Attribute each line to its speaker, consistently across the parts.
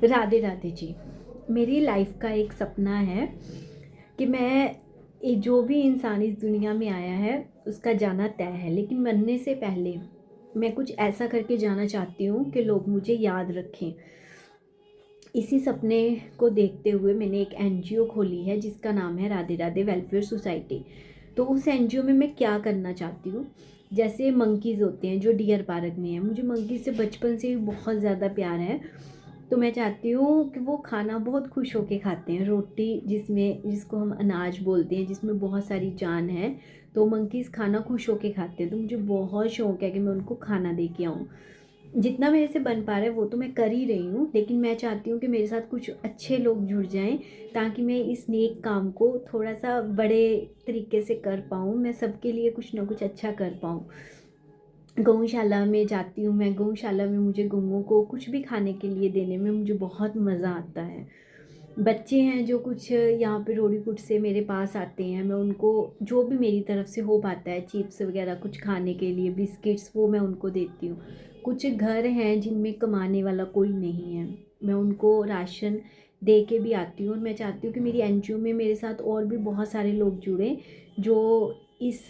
Speaker 1: राधे राधे जी। मेरी लाइफ का एक सपना है कि जो भी इंसान इस दुनिया में आया है उसका जाना तय है, लेकिन मरने से पहले मैं कुछ ऐसा करके जाना चाहती हूँ कि लोग मुझे याद रखें। इसी सपने को देखते हुए मैंने एक एनजीओ खोली है जिसका नाम है राधे राधे वेलफेयर सोसाइटी। तो उस एनजीओ में मैं क्या करना चाहती हूँ, जैसे मंकीज़ होते हैं जो डियर पार्क में हैं, मुझे मंकीज़ से बचपन से ही बहुत ज़्यादा प्यार है। तो मैं चाहती हूँ कि वो खाना बहुत खुश होके खाते हैं, रोटी जिसको हम अनाज बोलते हैं, जिसमें बहुत सारी जान है। तो मंकीज़ खाना खुश होके खाते हैं, तो मुझे बहुत शौक है कि मैं उनको खाना दे के आऊँ। जितना मेरे से बन पा रहा है वो तो मैं कर ही रही हूँ, लेकिन मैं चाहती हूँ कि मेरे साथ कुछ अच्छे लोग जुड़ जाएं ताकि मैं इस नेक काम को थोड़ा सा बड़े तरीके से कर पाऊँ, मैं सबके लिए कुछ ना कुछ अच्छा कर पाऊँ। गौशाला में जाती हूँ मैं, गौशाला में मुझे गौओं को कुछ भी खाने के लिए देने में मुझे बहुत मज़ा आता है। बच्चे हैं जो कुछ यहाँ पे रोडीपुट से मेरे पास आते हैं, मैं उनको जो भी मेरी तरफ से हो पाता है, चिप्स वगैरह कुछ खाने के लिए, बिस्किट्स, वो मैं उनको देती हूँ। कुछ घर हैं जिनमें कमाने वाला कोई नहीं है, मैं उनको राशन दे के भी आती हूँ। और मैं चाहती हूँ कि मेरी एनजीओ में मेरे साथ और भी बहुत सारे लोग जुड़ें जो इस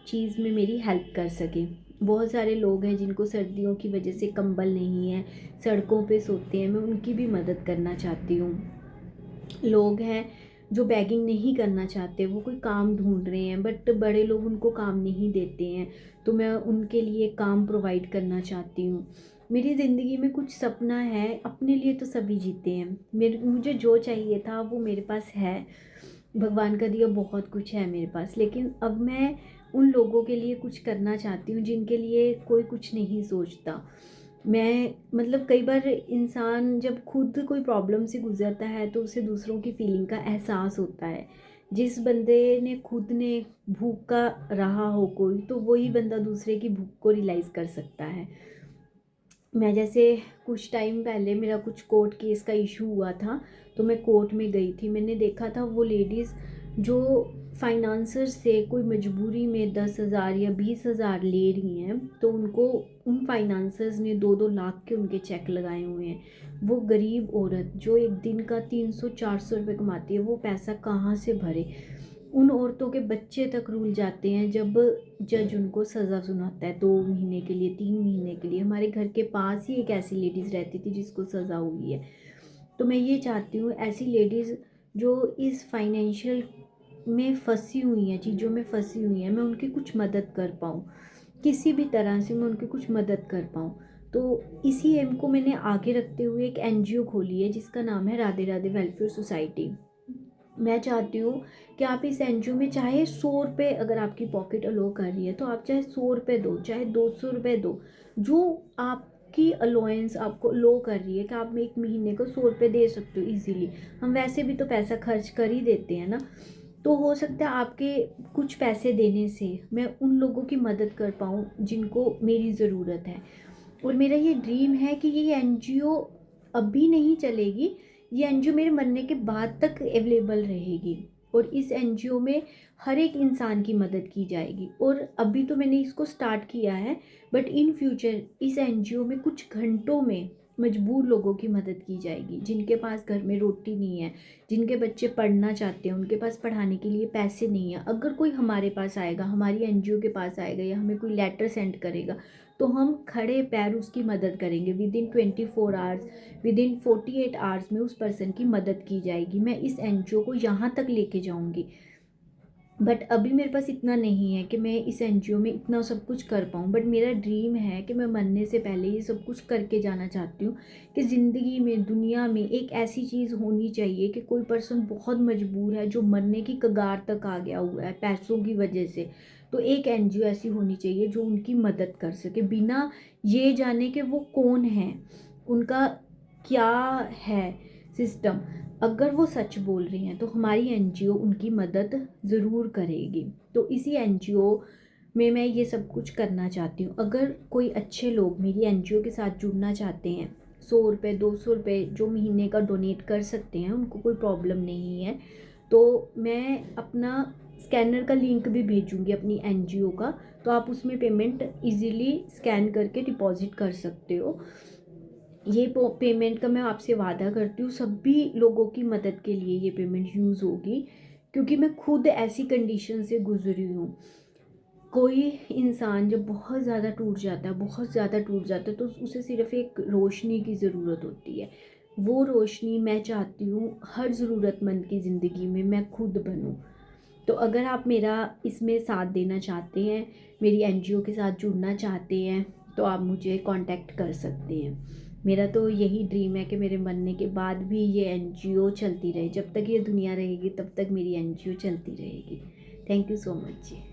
Speaker 1: चीज़ में मेरी हेल्प कर सकें। बहुत सारे लोग हैं जिनको सर्दियों की वजह से कंबल नहीं है, सड़कों पे सोते हैं, मैं उनकी भी मदद करना चाहती हूँ। लोग हैं जो बैगिंग नहीं करना चाहते, वो कोई काम ढूंढ रहे हैं बट बड़े लोग उनको काम नहीं देते हैं, तो मैं उनके लिए काम प्रोवाइड करना चाहती हूँ। मेरी ज़िंदगी में कुछ सपना है, अपने लिए तो सभी जीते हैं, मुझे जो चाहिए था वो मेरे पास है, भगवान का दिया बहुत कुछ है मेरे पास। लेकिन अब मैं उन लोगों के लिए कुछ करना चाहती हूँ जिनके लिए कोई कुछ नहीं सोचता। मैं मतलब कई बार इंसान जब खुद कोई प्रॉब्लम से गुजरता है तो उसे दूसरों की फीलिंग का एहसास होता है। जिस बंदे ने खुद ने भूखा रहा हो कोई, तो वही बंदा दूसरे की भूख को रियलाइज़ कर सकता है। मैं जैसे कुछ टाइम पहले मेरा कुछ कोर्ट केस का इशू हुआ था, तो मैं कोर्ट में गई थी, मैंने देखा था वो लेडीज़ जो फाइनेंसर से कोई मजबूरी में 10,000 या 20,000 ले रही हैं, तो उनको उन फाइनेंसर्स ने 2-2 लाख के उनके चेक लगाए हुए हैं। वो गरीब औरत जो एक दिन का 300-400 रुपये कमाती है, वो पैसा कहाँ से भरे। उन औरतों के बच्चे तक रुल जाते हैं जब जज उनको सज़ा सुनाता है, 2 महीने के लिए, 3 महीने के लिए। हमारे घर के पास ही एक ऐसी लेडीज़ रहती थी जिसको सज़ा हुई है। तो मैं ये चाहती हूँ ऐसी लेडीज़ जो इस फाइनेंशियल में फंसी हुई हैं, चीज़ों में फंसी हुई हैं, मैं उनकी कुछ मदद कर पाऊँ, किसी भी तरह से मैं उनकी कुछ मदद कर पाऊँ। तो इसी एम को मैंने आगे रखते हुए एक एनजीओ खोली है जिसका नाम है राधे राधे वेलफेयर सोसाइटी। मैं चाहती हूँ कि आप इस एनजीओ में चाहे 100 रुपये, अगर आपकी पॉकेट अलो कर रही है तो आप चाहे 100 रुपये दो, चाहे 200 रुपये दो, जो आपकी अलाउंस आपको लो कर रही है कि आप एक महीने को 100 रुपये दे सकते हो इजीली। हम वैसे भी तो पैसा खर्च कर ही देते हैं ना, तो हो सकता है आपके कुछ पैसे देने से मैं उन लोगों की मदद कर पाऊँ जिनको मेरी ज़रूरत है। और मेरा ये ड्रीम है कि ये एनजीओ अभी नहीं चलेगी, ये एनजीओ मेरे मरने के बाद तक अवेलेबल रहेगी, और इस एनजीओ में हर एक इंसान की मदद की जाएगी। और अभी तो मैंने इसको स्टार्ट किया है, बट इन फ्यूचर इस एनजीओ में कुछ घंटों में मजबूर लोगों की मदद की जाएगी, जिनके पास घर में रोटी नहीं है, जिनके बच्चे पढ़ना चाहते हैं, उनके पास पढ़ाने के लिए पैसे नहीं है। अगर कोई हमारे पास आएगा, हमारी एनजीओ के पास आएगा या हमें कोई लेटर सेंड करेगा, तो हम खड़े पैर उसकी मदद करेंगे। विदिन 24 आवर्स, विदिन 48 आवर्स में उस पर्सन की मदद की जाएगी। मैं इस एनजीओ को यहाँ तक लेके जाऊँगी, बट अभी मेरे पास इतना नहीं है कि मैं इस एनजीओ में इतना सब कुछ कर पाऊँ। बट मेरा ड्रीम है कि मैं मरने से पहले ये सब कुछ करके जाना चाहती हूँ कि ज़िंदगी में, दुनिया में एक ऐसी चीज़ होनी चाहिए कि कोई पर्सन बहुत मजबूर है, जो मरने की कगार तक आ गया हुआ है पैसों की वजह से, तो एक एनजीओ ऐसी होनी चाहिए जो उनकी मदद कर सके, बिना ये जाने कि वो कौन है, उनका क्या है सिस्टम। अगर वो सच बोल रही हैं तो हमारी एनजीओ उनकी मदद ज़रूर करेगी। तो इसी एनजीओ में मैं ये सब कुछ करना चाहती हूँ। अगर कोई अच्छे लोग मेरी एनजीओ के साथ जुड़ना चाहते हैं, 100 रुपये 200 रुपये जो महीने का डोनेट कर सकते हैं, उनको कोई प्रॉब्लम नहीं है, तो मैं अपना स्कैनर का लिंक भी भेजूँगी अपनी एनजीओ का, तो आप उसमें पेमेंट इजीली स्कैन करके डिपॉजिट कर सकते हो। ये पेमेंट का मैं आपसे वादा करती हूँ सभी लोगों की मदद के लिए ये पेमेंट यूज़ होगी, क्योंकि मैं खुद ऐसी कंडीशन से गुजरी हूँ। कोई इंसान जब बहुत ज़्यादा टूट जाता है, बहुत ज़्यादा टूट जाता है, तो उसे सिर्फ़ एक रोशनी की ज़रूरत होती है। वो रोशनी मैं चाहती हूँ हर ज़रूरतमंद की ज़िंदगी में मैं खुद बनूँ। तो अगर आप मेरा इसमें साथ देना चाहते हैं, मेरी एनजीओ के साथ जुड़ना चाहते हैं, तो आप मुझे कांटेक्ट कर सकते हैं। मेरा तो यही ड्रीम है कि मेरे मरने के बाद भी ये एनजीओ चलती रहे। जब तक ये दुनिया रहेगी तब तक मेरी एनजीओ चलती रहेगी। Thank you so much ji.